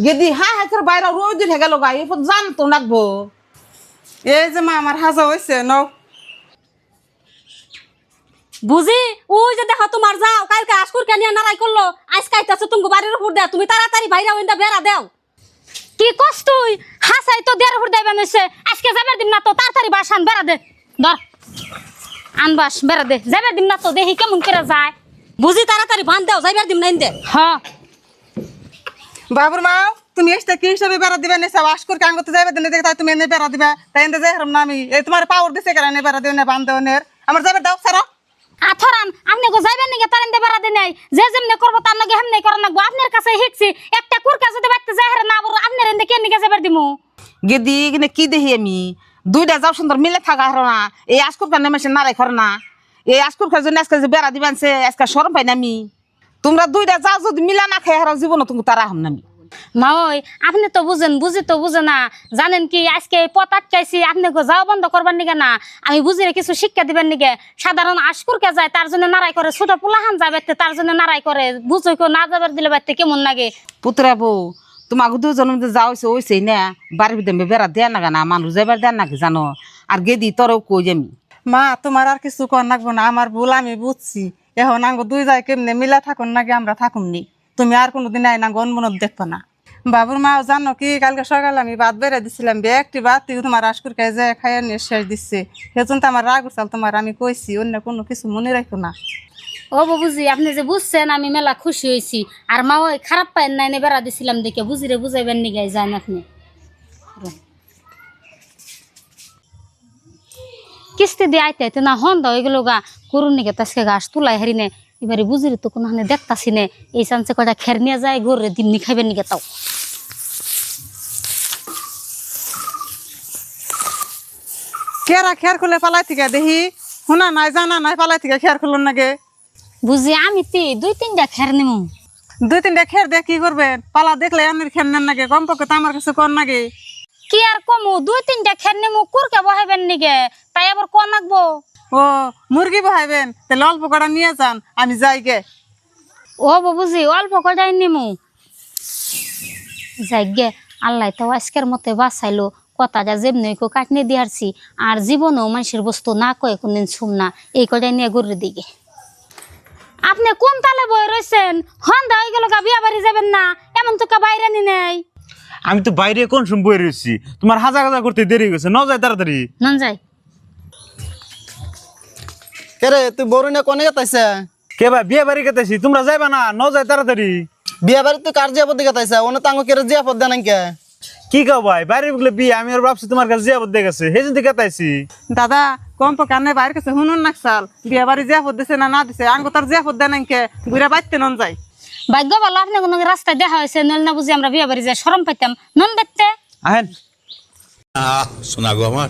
গেদি হ্যাঁ হ্যাঁ করে বাইরে রোদ উঠে গেল গা এরপর জান তো লাগবো। এই যে মা আমার হাজা হয়েছে নাও। বুঝি ওই যে দেখো তোমার যাও কালকে আজকুর কেন নারাই করলো আজ কাইতাছে তুমি বাড়ির উপর দেও তুমি তাড়াতাড়ি বাইরে ওইটা বেড়া দেও। কি কস তুই হাসাই তো দেড় উপর দেবে নেছে আজকে যাবার দিন না তো তাড়াতাড়ি বাসান বেড়া দে ধর আনবাস বেড়া দে যাবার দিন না তো দেখি কেমন করে যায় বুঝি তাড়াতাড়ি বান দেও যাইবার দিন নাই দে হ্যাঁ। বাবুর মা তুমি এসে কি হিসাবে বেড়া দিবে নেশা আজকুর কাম করতে যাবে দিনে দেখে তাই তুমি এনে বেড়া দিবে তাই এনে যাই না আমি এই তোমার পাওয়ার দিছে কেন এনে বেড়া দিও না বান দেও নের আমার যাবে দাও সারা আথরান আপনি গো যাইবেন নাকি তার এনতে বেড়া দে নাই যে যেমনে করবো তার নাকি হেমনে করার লাগবো আপনার কাছে শিখছি একটা কুরকা যদি বাইতে যায় হেরে না বড় আপনার এনতে কেন নিকে যাবার দিমু। গেদি এখানে কি দেখি আমি দুইটা যাও সুন্দর মিলে থাকা হারো না এই আজকুর কানে মেশে নারাই করে না এই আজকুর খার জন্য আজকে যে বেড়া দিবানছে আজকে সরম পাই না আমি তোমরা দুইটা যাও যদি মিলা না খাই হারো জীবন তুমি তারা হাম না আমি। মা ওই আপনি তো বুঝেন বুঝি তো বুঝে না জানেন কি আজকে পথ আটকাইছি আপনি গো যাও বন্ধ করবার নিকে না আমি বুঝিরে কিছু শিক্ষা দিবেন নিকে সাধারণ আশকুরকে যায় তার জন্য নারাই করে ছোট পোলাহান যাবে তার জন্য নারাই করে বুঝই কেউ না যাবার দিলে বাইতে কেমন লাগে। পুতরা বউ তোমাকে দুজন যাও হয়েছে ওইছে না বাড়ির ভিতরে বেড়া দেয়া না না মানুষ যাবার দেন নাকি জানো আর গেদি তোরও কই আমি। মা তোমার আর কিছু কর নাকবো না আমার ভুল আমি বুঝছি এখন আঙ্গো দুই যায় কেমনে মিলা থাকুন নাকি আমরা থাকুমনি তুমি আর কোনোদিন আই নাঙ্গো অনমনত দেখবো না। বাবুর মা জানো কি কালকে সকালে আমি ভাত বেড়ে দিছিলাম একটি ভাত তোমার আশকুর খাই যায় খাইয়া নিয়ে শেষ দিচ্ছে সেজন্য তো আমার রাগ উঠাল তোমার আমি কইছি অন্য কোনো কিছু মনে রাখো না। ও বুঝি আপনি যে বুঝছেন আমি মেলা খুশি হয়েছি আর মা ওই খারাপ পাইন নাই নে বেড়া দিছিলাম দেখে বুঝিরে বুঝাইবেন নিকে যান আপনি কিস্তি দিয়ে আইতে আইতে না হন দাও এগুলো গা করুন নিকে তাজকে গাছ তুলাই হারি নে এবারে বুঝিরে তো কোনো দেখতাছি নে এই চান্সে কয়টা খের নিয়ে যায় গরে দিন নি খাইবেন নিকে তাও। কেরা খেয়ার খুলে পালাই থেকে দেখি শোনা নাই জানা নাই পালাই থেকে খেয়ার খুলুন নাগে বুঝি আমি তি দুই তিনটা খের নিমু দুই তিনটা খের দিয়ে কি করবেন পালা দেখলে আমির খের নেন নাগে কম পক্ষে তো আমার কাছে কর নাগে কি আর কমু দুই তিনটা খের নিমু কুরকে বহাইবেন নিকে তাই আবার কোন নাকবো। ও মুরগি বহাইবেন তাহলে অল্প কটা নিয়ে যান আমি যাই গে। ও বুঝি অল্প কয়টাই নিমু যাই গে আল্লাহ তো আজকের মতে বাঁচাইলো কথাটা যেমনি কো কাটনে দিয়ারছি আর জীবনেও মানুষের বস্তু না কয়ে কোনদিন ছুম না এই কয়টাই নিয়ে গরুর দিকে। আপনি কোন তালে বই রয়েছেন হন্দা হয়ে গেল গা বিয়া বাড়ি যাবেন না এমন তো কা বাইরে নি নেই। আমি তো বাইরে কোন সময় বই রয়েছি তোমার হাজা হাজা করতে দেরি গেছে ন যায় তাড়াতাড়ি নন যাই কেরে তুই বরুণে কোনে গেতাইছে কে ভাই বিয়ে বাড়ি কেতেছি তোমরা যাইবা না ন যায় তাড়াতাড়ি বিয়া বাড়ি তুই কার জিয়াপদ গেতাইছে ওনে তাঙ্গ কেরে জিয়াপদ দেন কে কি কাও ভাই বাইরে বলে বিয়ে আমি আর ভাবছি তোমার কাছে জিয়াবত দেখেছে সেই জন্য কেতাইছি। দাদা কম পক্ষে আনে বাইরের কাছে শুনুন নাকসাল বিয়া বাড়ি জিয়াপদ দিছে না না দিছে আঙ্গ তার জিয়াপদ দেন কে ঘুরে বাইতে নন যায়। ভাগ্য ভালো আপনি কোনো রাস্তায় দেখা হয়েছে নল না বুঝি আমরা বিয়া বাড়ি যাই শরম পাইতাম নন দেখতে আহেন শোনা গো আমার